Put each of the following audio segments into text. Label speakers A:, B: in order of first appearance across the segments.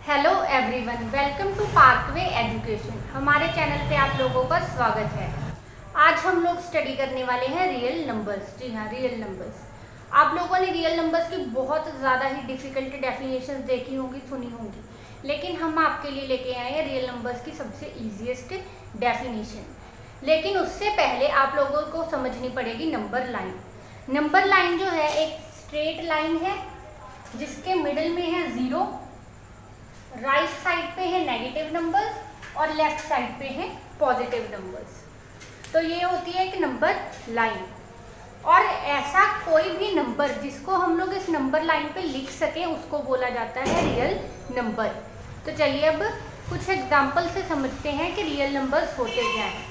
A: Hello everyone, welcome to Parkway Education. हमारे channel पे आप लोगों का स्वागत है। आज हम लोग स्टडी करने वाले हैं रियल नंबर्स। जी हाँ, रियल नंबर्स। आप लोगों ने रियल नंबर्स की बहुत ज़्यादा ही डिफ़िकल्ट डेफिनेशंस देखी होंगी, सुनी होंगी, लेकिन हम आपके लिए लेके आए हैं रियल नंबर्स की सबसे ईजीएस्ट डेफिनेशन। लेकिन उससे पहले आप लोगों को समझनी पड़ेगी नंबर लाइन। नंबर लाइन जो है एक स्ट्रेट लाइन है जिसके मिडिल में है 0, राइट साइड पे है नेगेटिव नंबर्स और लेफ्ट साइड पे है पॉजिटिव नंबर्स। तो ये होती है एक नंबर लाइन। और ऐसा कोई भी नंबर जिसको हम लोग इस नंबर लाइन पे लिख सकें उसको बोला जाता है रियल नंबर। तो चलिए अब कुछ एग्जांपल से समझते हैं कि रियल नंबर्स होते क्या हैं।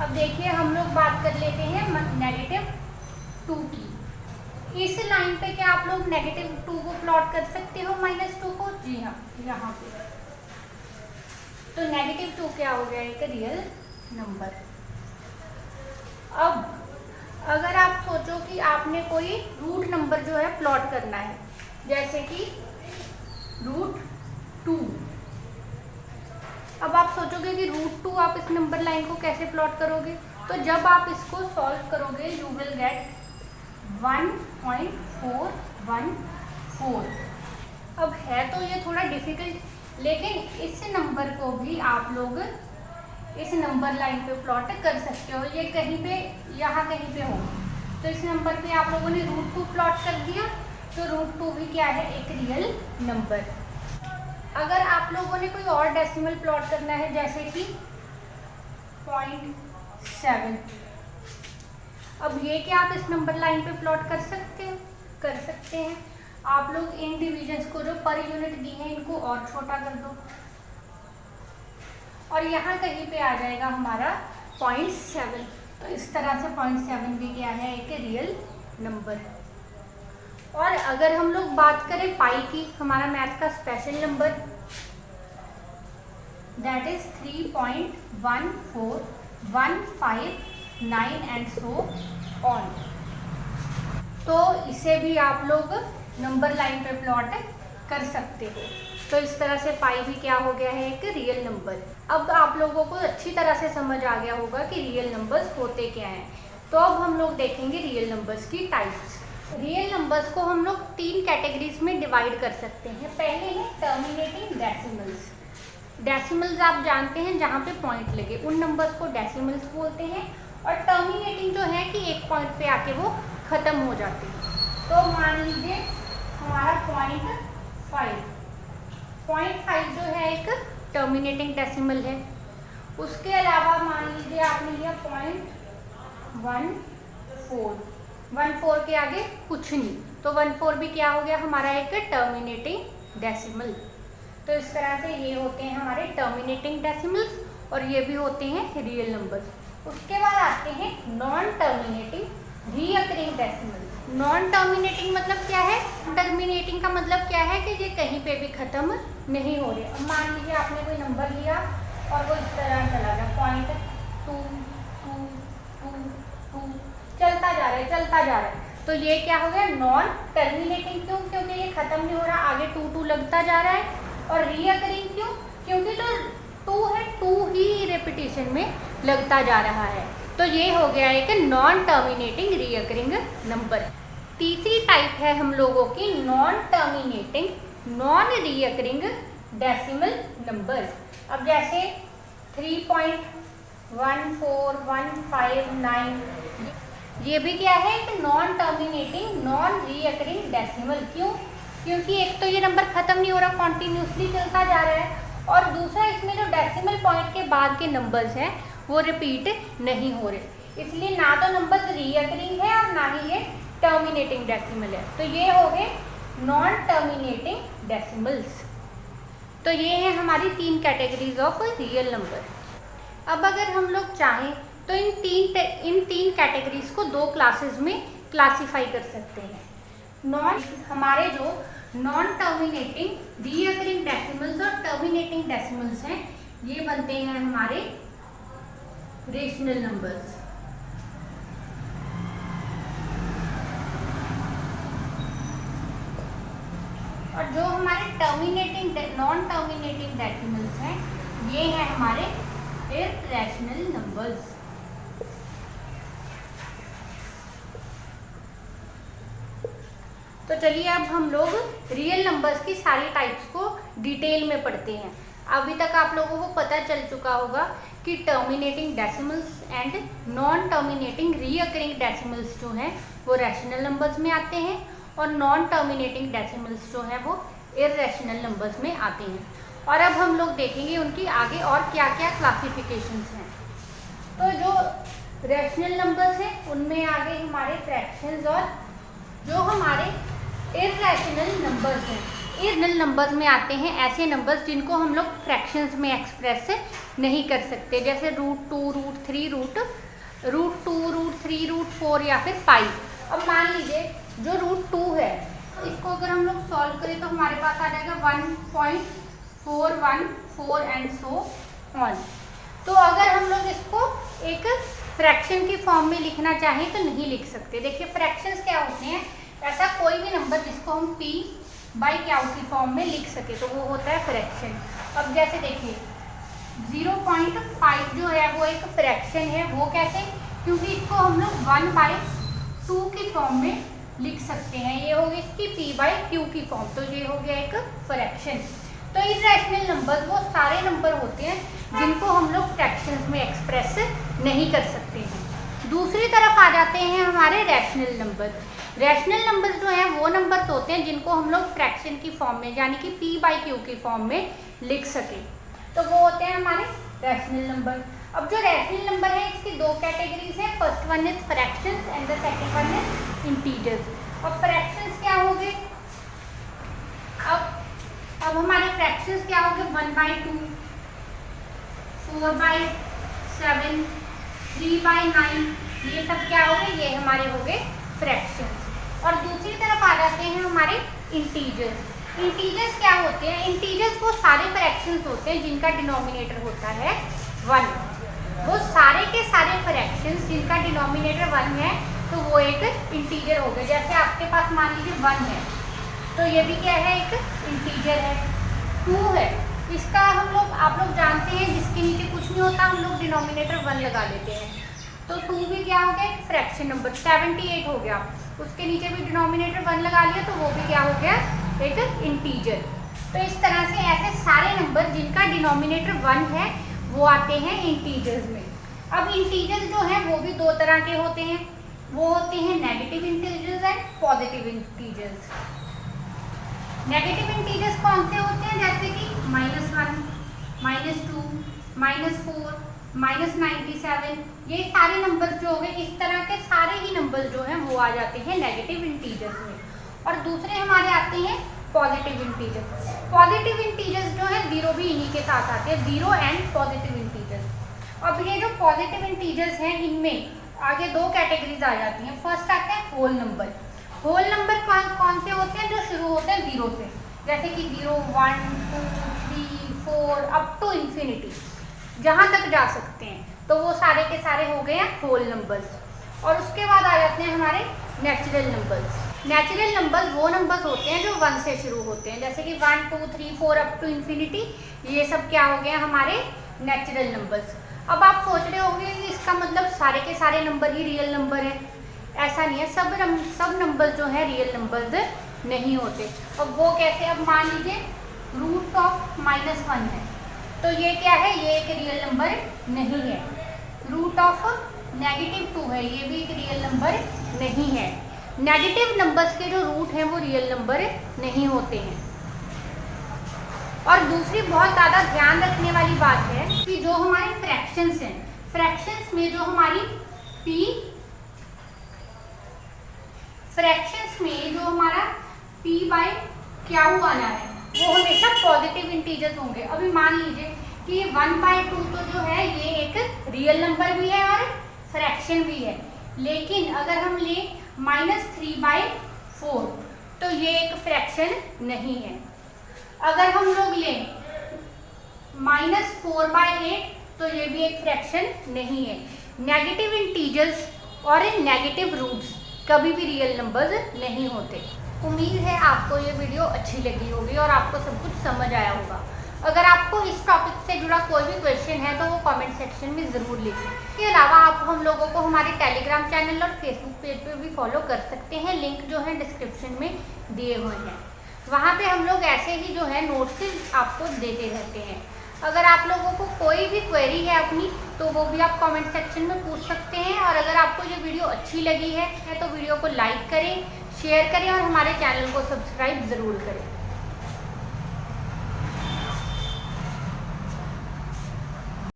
A: अब देखिए, हम लोग बात कर लेते हैं -2 की। इस लाइन पे क्या आप लोग -2 को प्लॉट कर सकते हो, -2 को? जी हाँ, यहाँ पे। तो -2 क्या हो गया, एक रियल नंबर। अब अगर आप सोचो कि आपने कोई रूट नंबर जो है प्लॉट करना है, जैसे कि √2। अब आप सोचोगे कि √2 आप इस नंबर लाइन को कैसे प्लॉट करोगे? तो जब आप इसको सॉल्व करोगे यू विल गेट 1.414। अब है तो ये थोड़ा डिफिकल्ट, लेकिन इस नंबर को भी आप लोग इस नंबर लाइन पे प्लॉट कर सकते हो। ये कहीं पे, यहाँ कहीं पे हो, तो इस नंबर पे आप लोगों ने √2 प्लॉट कर दिया, तो √2 भी क्या है, एक रियल नंबर। अगर आप लोगों ने कोई और डेसिमल प्लॉट करना है, जैसे कि 0.7, अब ये क्या आप इस नंबर लाइन पे प्लॉट कर सकते हैं। आप लोग इन डिविजन्स को जो पर यूनिट दी हैं इनको और छोटा कर दो, और यहाँ कहीं पे आ जाएगा हमारा 0.7। तो इस तरह से 0.7 भी क्या है, एक रियल नंबर। और अगर हम लोग बात करें पाई की, हमारा मैथ का special number, that is 3.14159 and so on. तो इसे भी आप लोग नंबर लाइन पे प्लॉट कर सकते हो। तो इस तरह से पाई भी क्या हो गया है, एक रियल नंबर। अब आप लोगों को अच्छी तरह से समझ आ गया होगा कि रियल नंबर्स होते क्या हैं। तो अब हम लोग देखेंगे रियल नंबर्स की टाइप्स। रियल नंबर्स को हम लोग 3 कैटेगरीज में डिवाइड कर सकते हैं। पहले है टर्मिनेटिंग डेसिमल्स। डेसिमल्स आप जानते हैं जहाँ पे पॉइंट लगे, उन नंबर्स को डेसिमल्स बोलते हैं। और टर्मिनेटिंग जो है कि एक पॉइंट पे आके वो खत्म हो जाते हैं। तो मान लीजिए हमारा 0.5 जो है एक टर्मिनेटिंग डेसिमल है। उसके अलावा मान लीजिए आपने लिया 0.14 के आगे कुछ नहीं, तो 14 भी क्या हो गया, हमारा एक टर्मिनेटिंग डेसिमल। तो इस तरह से ये होते हैं हमारे टर्मिनेटिंग डेसिमल्स, और ये भी होते हैं रियल नंबर्स। उसके बाद आते हैं non terminating recurring decimals. Non terminating मतलब क्या है? टर्मिनेटिंग का मतलब क्या है कि ये कहीं पे भी खत्म नहीं हो रहे। अब मान लीजिए आपने कोई नंबर लिया और वो इस तरह चला गया, 0.222 चलता जा रहा है, तो ये क्या हो गया, नॉन टर्मिनेटिंग। क्यों? क्योंकि ये खत्म नहीं हो रहा, आगे 2 लगता जा रहा है। और रीअकरिंग क्यों? क्योंकि जो 2 है 2 ही रिपीटेशन में लगता जा रहा है। तो ये हो गया एक नॉन टर्मिनेटिंग रीअकरिंग नंबर। तीसरी टाइप है हम लोगों की non terminating non recurring decimal numbers. अब जैसे 3.14159, ये भी क्या है, एक non terminating non recurring decimal. क्यों? क्योंकि एक तो ये नंबर खत्म नहीं हो रहा, कॉन्टिन्यूसली चलता जा रहा है, और दूसरा इसमें जो डेसिमल पॉइंट के बाद के नंबर्स हैं वो रिपीट नहीं हो रहे, इसलिए ना तो नंबर रीअकरिंग है और ना ही ये टर्मिनेटिंग डेसिमल है। तो ये हो गए नॉन टर्मिनेटिंग डेसिमल्स। तो ये है हमारी 3 कैटेगरीज ऑफ रियल नंबर। अब अगर हम लोग चाहें तो इन तीन कैटेगरीज को 2 क्लासेस में क्लासीफाई कर सकते हैं। हमारे जो नॉन टर्मिनेटिंग रीअकरिंग डेसिमल्स और टर्मिनेटिंग डेसिमल्स हैं, ये बनते हैं हमारे रेशनल नंबर्स। और जो हमारे टर्मिनेटिंग नॉन टर्मिनेटिंग डेसिमल्स हैं ये हैं हमारे इररेशनल नंबर्स। तो चलिए अब हम लोग रियल नंबर्स की सारी टाइप्स को डिटेल में पढ़ते हैं। अभी तक आप लोगों को पता चल चुका होगा कि terminating decimals and non terminating recurring decimals जो हैं वो रैशनल नंबर्स में आते हैं और नॉन टर्मिनेटिंग डेसिमल्स जो हैं वो इररेशनल नंबर्स में आते हैं। और अब हम लोग देखेंगे उनकी आगे और क्या क्या क्लासिफिकेशंस हैं। तो जो रैशनल नंबर्स हैं उनमें आगे हमारे फ्रैक्शंस और जो हमारे इररेशनल नंबर्स हैं, इररेशनल नंबर्स में आते हैं ऐसे नंबर्स जिनको हम लोग फ्रैक्शंस में एक्सप्रेस नहीं कर सकते, जैसे √2, √3, √2, √3, √4 या फिर पाई। अब मान लीजिए जो √2 है इसको अगर हम लोग सॉल्व करें तो हमारे पास आ जाएगा 1.414 एंड सो ऑन। तो अगर हम लोग इसको एक फ्रैक्शन की फॉर्म में लिखना चाहें तो नहीं लिख सकते। देखिए फ्रैक्शंस क्या होते हैं, ऐसा कोई भी नंबर जिसको हम p/q की फॉर्म में लिख सके तो वो होता है फ्रैक्शन। अब जैसे देखिए 0.5 जो है वो एक फ्रैक्शन है। वो कैसे? क्योंकि इसको हम लोग 1/2 की फॉर्म में लिख सकते हैं। ये होगी इसकी p/q की फॉर्म, तो ये हो गया एक फ्रैक्शन। तो इररेशनल नंबर वो सारे नंबर होते हैं जिनको हम लोग फ्रैक्शंस में एक्सप्रेस नहीं कर सकते हैं। दूसरी तरफ आ जाते हैं हमारे रैशनल नंबर। रैशनल नंबर जो हैं वो नंबर्स होते हैं जिनको हम लोग फ्रैक्शन की फॉर्म में यानी कि p/q की फॉर्म में लिख सके, तो वो होते हैं हमारे रैशनल नंबर। अब जो रैशनल नंबर है इसकी दो कैटेगरीज हैं, first one is fractions and the second one is integers. अब फ्रैक्शंस क्या हो गए, अब हमारे फ्रैक्शंस क्या हो गए, 1/2, 4/7, 3/9, ये सब क्या हो गए, ये हमारे हो गए फ्रैक्शंस। और दूसरी तरफ आ जाते हैं हमारे इंटीजर्स। इंटीजर्स क्या होते हैं, इंटीजर्स वो सारे फ्रैक्शंस होते हैं जिनका डिनोमिनेटर होता है 1। वो सारे के सारे फ्रैक्शंस जिनका डिनोमिनेटर 1 है तो वो एक इंटीजर हो गए। जैसे आपके पास मान लीजिए 1 है तो ये भी क्या है, एक इंटीजर है। 2 है, इसका हम लोग आप लोग जानते हैं जिसके नीचे कुछ नहीं होता हम लोग डिनोमिनेटर 1 लगा लेते हैं, तो 2 भी क्या हो गया, एक फ्रैक्शन नंबर। 78 हो गया, उसके नीचे भी डिनोमिनेटर 1 लगा लिया तो वो भी क्या हो गया, एक इंटीजर। तो इस तरह से ऐसे सारे नंबर जिनका डिनोमिनेटर 1 है वो आते हैं इंटीजर्स में। अब इंटीजर्स जो हैं वो भी दो तरह के होते हैं, वो होते हैं negative integers and positive integers. Negative integers कौन से होते हैं, जैसे कि -1, -2, -4, -97, ये सारे नंबर जो हो गए, इस तरह के सारे ही नंबर जो हैं वो आ जाते हैं नेगेटिव इंटीजर्स में। और दूसरे हमारे आते हैं पॉजिटिव इंटीजर्स। पॉजिटिव इंटीजर्स जो है 0 भी इन्हीं के साथ आते हैं, 0 एंड पॉजिटिव इंटीजर्स। अब ये जो पॉजिटिव इंटीजर्स हैं इनमें आगे दो कैटेगरीज आ जाती हैं। फर्स्ट आते हैं होल नंबर। होल नंबर कौन से होते हैं, जो शुरू होते हैं 0 से, जैसे कि 0, 1, 2, 3, 4 अप टू इंफिनिटी, जहाँ तक जा सकते हैं, तो वो सारे के सारे हो गए हैं होल नंबर्स। और उसके बाद आ जाते हैं हमारे नेचुरल नंबर्स। नेचुरल नंबर्स वो नंबर्स होते हैं जो 1 से शुरू होते हैं, जैसे कि 1, 2, 3, 4 अप टू इंफिनिटी, ये सब क्या हो गए हमारे नेचुरल नंबर्स। अब आप सोच रहे होंगे कि इसका मतलब सारे के सारे नंबर ही रियल नंबर हैं। ऐसा नहीं है, सब नंबर जो है रियल नंबर्स नहीं होते। अब वो कैसे, अब मान लीजिए √−1 है तो ये क्या है, ये एक रियल नंबर नहीं है। √-2 है, ये भी एक रियल नंबर नहीं है। नेगेटिव नंबर्स के जो रूट हैं वो रियल नंबर नहीं होते हैं। और दूसरी बहुत ज़्यादा ध्यान रखने वाली बात है कि जो हमारे फ्रैक्शंस हैं, फ्रैक्शंस में जो हमारी फ्रैक्शंस में जो हमारा p/q वाला है वो हमेशा पॉजिटिव इंटीजर्स होंगे। अभी मान लीजिए कि 1/2 तो जो है ये एक रियल नंबर भी है और फ्रैक्शन भी है, लेकिन अगर हम ले -3/4 तो ये एक फ्रैक्शन नहीं है। अगर हम लोग लें -4/8 तो ये भी एक फ्रैक्शन नहीं है। नेगेटिव इंटीजर्स और नेगेटिव रूट्स कभी भी रियल नंबर्स नहीं होते। उम्मीद है आपको ये वीडियो अच्छी लगी होगी और आपको सब कुछ समझ आया होगा। अगर आपको इस टॉपिक से जुड़ा कोई भी क्वेश्चन है तो वो कमेंट सेक्शन में ज़रूर लिखें। इसके अलावा आप हम लोगों को हमारे टेलीग्राम चैनल और फेसबुक पेज पे भी फॉलो कर सकते हैं। लिंक जो है डिस्क्रिप्शन में दिए हुए हैं। वहाँ पे हम लोग ऐसे ही जो है नोट्स आपको देते रहते हैं। अगर आप लोगों को कोई भी क्वेरी है अपनी तो वो भी आप कमेंट सेक्शन में पूछ सकते हैं। और अगर आपको ये वीडियो अच्छी लगी है तो वीडियो को लाइक करें, शेयर करें और हमारे चैनल को सब्सक्राइब ज़रूर करें।